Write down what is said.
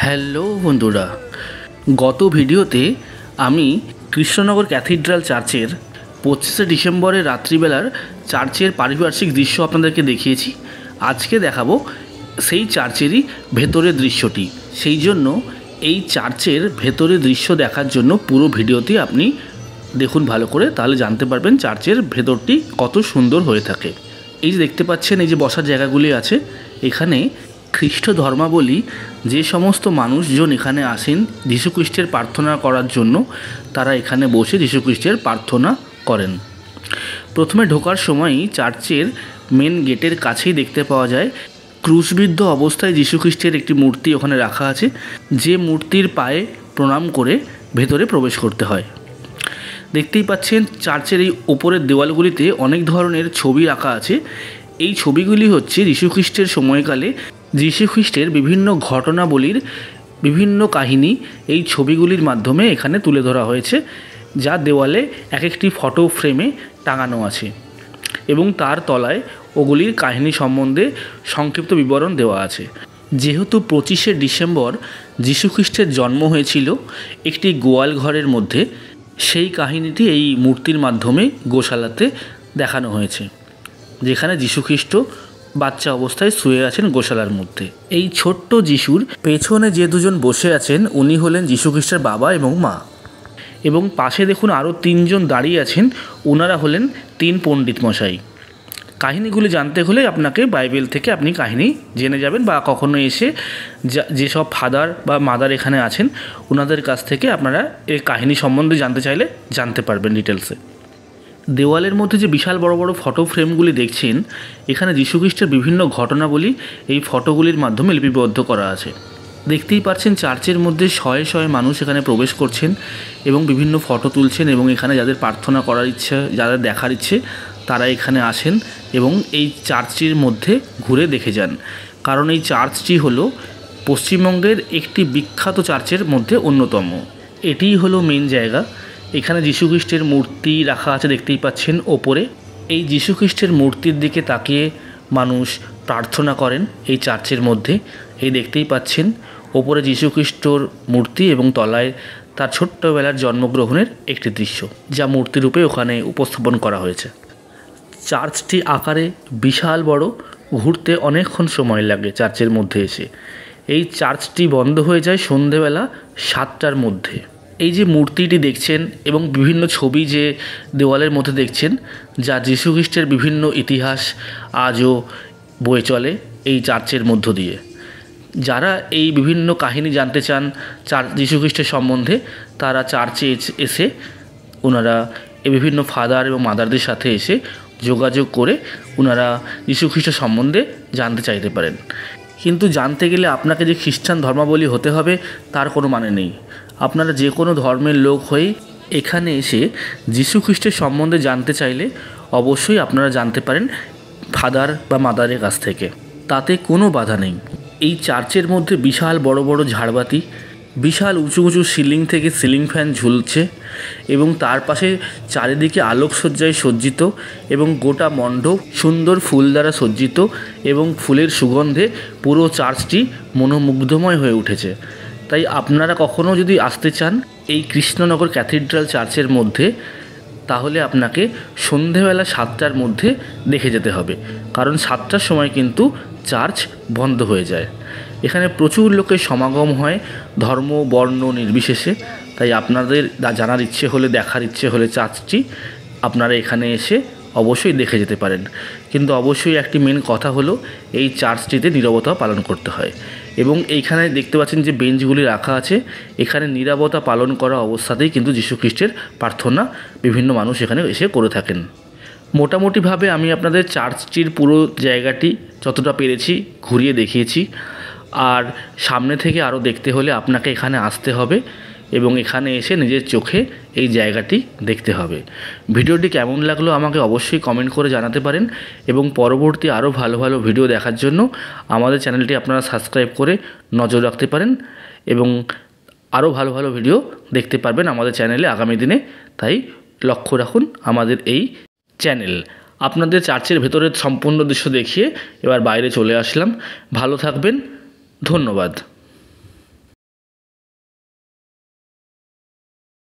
Hello বন্ধুরা, গত ভিডিওতে আমি কৃষ্ণনগর ক্যাথিড্রাল চার্চের 25শে ডিসেম্বরের রাত্রিবেলার চার্চের পারিপার্শ্বিক দৃশ্য আপনাদেরকে দেখিয়েছি। আজকে দেখাবো সেই চার্চেরই ভেতরের দৃশ্যটি। সেই জন্য এই চার্চের ভেতরের দৃশ্য দেখার জন্য পুরো ভিডিওটি আপনি দেখুন ভালো করে, তাহলে জানতে পারবেন চার্চের ভেতরটি কত সুন্দর হয়ে থাকে। এই যে দেখতে পাচ্ছেন, এই যে বসার জায়গাগুলি আছে, এখানে খ্রিস্ট ধর্মাবলী যে সমস্ত মানুষজন এখানে আসেন যীশুখ্রিস্টের প্রার্থনা করার জন্য, তারা এখানে বসে যীশুখ্রিস্টের প্রার্থনা করেন। প্রথমে ঢোকার সময়ই চার্চের মেন গেটের কাছেই দেখতে পাওয়া যায় ক্রুশবিদ্ধ অবস্থায় যীশুখ্রিস্টের একটি মূর্তি ওখানে রাখা আছে, যে মূর্তির পায়ে প্রণাম করে ভেতরে প্রবেশ করতে হয়। দেখতেই পাচ্ছেন চার্চের এই ওপরের দেওয়ালগুলিতে অনেক ধরনের ছবি রাখা আছে। এই ছবিগুলি হচ্ছে যীশুখ্রিস্টের সময়কালে যীশুখ্রিস্টের বিভিন্ন ঘটনাবলীর বিভিন্ন কাহিনী এই ছবিগুলির মাধ্যমে এখানে তুলে ধরা হয়েছে, যা দেওয়ালে এক একটি ফটো ফ্রেমে টাঙানো আছে এবং তার তলায় ওগুলির কাহিনী সম্বন্ধে সংক্ষিপ্ত বিবরণ দেওয়া আছে। যেহেতু 25শে ডিসেম্বর যীশুখ্রিস্টের জন্ম হয়েছিল একটি গোয়াল ঘরের মধ্যে, সেই কাহিনীটি এই মূর্তির মাধ্যমে গোশালাতে দেখানো হয়েছে, যেখানে যীশুখ্রিস্ট বাচ্চা অবস্থায় শুয়ে আছেন গোশালার মধ্যে। এই ছোট্ট যিশুর পেছনে যে দুজন বসে আছেন, উনি হলেন যীশুখ্রিস্টের বাবা এবং মা, এবং পাশে দেখুন আরও তিনজন দাঁড়িয়ে আছেন, ওনারা হলেন 3 পণ্ডিত মশাই। কাহিনীগুলি জানতে হলে আপনাকে বাইবেল থেকে আপনি কাহিনী জেনে যাবেন, বা কখনো এসে যেসব ফাদার বা মাদার এখানে আছেন ওনাদের কাছ থেকে আপনারা এই কাহিনী সম্বন্ধে জানতে চাইলে জানতে পারবেন ডিটেলসে। দেওয়ালের মধ্যে যে বিশাল বড় বড় ফটো ফ্রেমগুলি দেখছেন, এখানে যীশুখ্রিস্টের বিভিন্ন ঘটনাবলী এই ফটোগুলির মাধ্যমে লিপিবদ্ধ করা আছে। দেখতেই পাচ্ছেন চার্চের মধ্যে শয়ে শয়ে মানুষ এখানে প্রবেশ করছেন এবং বিভিন্ন ফটো তুলছেন, এবং এখানে যাদের প্রার্থনা করার ইচ্ছে, যাদের দেখার ইচ্ছে, তারা এখানে আসেন এবং এই চার্চটির মধ্যে ঘুরে দেখে যান। কারণ এই চার্চটি হলো পশ্চিমবঙ্গের একটি বিখ্যাত চার্চের মধ্যে অন্যতম। এটিই হলো মেন জায়গা। এখানে যীশুখ্রিস্টের মূর্তি রাখা আছে, দেখতেই পাচ্ছেন ওপরে। এই যীশুখ্রিস্টের মূর্তির দিকে তাকিয়ে মানুষ প্রার্থনা করেন এই চার্চের মধ্যে। এই দেখতেই পাচ্ছেন ওপরে যীশুখ্রিস্টর মূর্তি এবং তলায় তার ছোট্টবেলার জন্মগ্রহণের একটি দৃশ্য, যা মূর্তিরূপে ওখানে উপস্থাপন করা হয়েছে। চার্চটি আকারে বিশাল বড়, ঘুরতে অনেকক্ষণ সময় লাগে চার্চের মধ্যে এসে। এই চার্চটি বন্ধ হয়ে যায় সন্ধেবেলা 7টার মধ্যে। এই যে মূর্তিটি দেখছেন এবং বিভিন্ন ছবি যে দেওয়ালের মধ্যে দেখছেন, যা যীশুখ্রিস্টের বিভিন্ন ইতিহাস আজও বয়ে চলে এই চার্চের মধ্য দিয়ে। যারা এই বিভিন্ন কাহিনী জানতে চান যীশুখ্রিস্টের সম্বন্ধে, তারা চার্চে এসে ওনারা এই বিভিন্ন ফাদার এবং মাদারদের সাথে এসে যোগাযোগ করে ওনারা যীশুখ্রিস্ট সম্বন্ধে জানতে চাইতে পারেন। কিন্তু জানতে গেলে আপনাকে যে খ্রিস্টান ধর্মাবলী হতে হবে তার কোনো মানে নেই। আপনারা যে কোনো ধর্মের লোক হয়ে এখানে এসে যীশুখ্রিস্টের সম্বন্ধে জানতে চাইলে অবশ্যই আপনারা জানতে পারেন ফাদার বা মাদারের কাছ থেকে, তাতে কোনো বাধা নেই। এই চার্চের মধ্যে বিশাল বড় বড় ঝাড়বাতি, বিশাল উঁচু উঁচু সিলিং থেকে সিলিং ফ্যান ঝুলছে, এবং তার পাশে চারিদিকে আলোকসজ্জায় সজ্জিত, এবং গোটা মণ্ডপ সুন্দর ফুল দ্বারা সজ্জিত, এবং ফুলের সুগন্ধে পুরো চার্চটি মনোমুগ্ধময় হয়ে উঠেছে। তাই আপনারা কখনও যদি আসতে চান এই কৃষ্ণনগর ক্যাথিড্রাল চার্চের মধ্যে, তাহলে আপনাকে সন্ধেবেলা 7টার মধ্যে দেখে যেতে হবে, কারণ 7টার সময় কিন্তু চার্চ বন্ধ হয়ে যায়। এখানে প্রচুর লোকের সমাগম হয় ধর্ম বর্ণ নির্বিশেষে। তাই আপনাদের জানার ইচ্ছে হলে, দেখার ইচ্ছে হলে চার্চটি আপনারা এখানে এসে অবশ্যই দেখে যেতে পারেন। কিন্তু অবশ্যই একটি মেন কথা হলো, এই চার্চটিতে নীরবতা পালন করতে হয়, এবং এইখানে দেখতে পাচ্ছেন যে বেঞ্চগুলি রাখা আছে, এখানে নীরবতা পালন করা অবস্থাতেই কিন্তু যীশুখ্রিস্টের প্রার্থনা বিভিন্ন মানুষ এখানে এসে করে থাকেন। মোটামুটিভাবে আমি আপনাদের চার্চটির পুরো জায়গাটি যতটা পেরেছি ঘুরিয়ে দেখিয়েছি। আর সামনে থেকে আরও দেখতে হলে আপনাকে এখানে আসতে হবে এবং এখানে এসে নিজের চোখে এই জায়গাটি দেখতে হবে। ভিডিওটি কেমন লাগলো আমাকে অবশ্যই কমেন্ট করে জানাতে পারেন, এবং পরবর্তী আরও ভালো ভালো ভিডিও দেখার জন্য আমাদের চ্যানেলটি আপনারা সাবস্ক্রাইব করে নজর রাখতে পারেন, এবং আরও ভালো ভালো ভিডিও দেখতে পারবেন আমাদের চ্যানেলে আগামী দিনে। তাই লক্ষ্য রাখুন আমাদের এই চ্যানেল। আপনাদের চার্চের ভেতরের সম্পূর্ণ দৃশ্য দেখিয়ে এবার বাইরে চলে আসলাম। ভালো থাকবেন, ধন্যবাদ।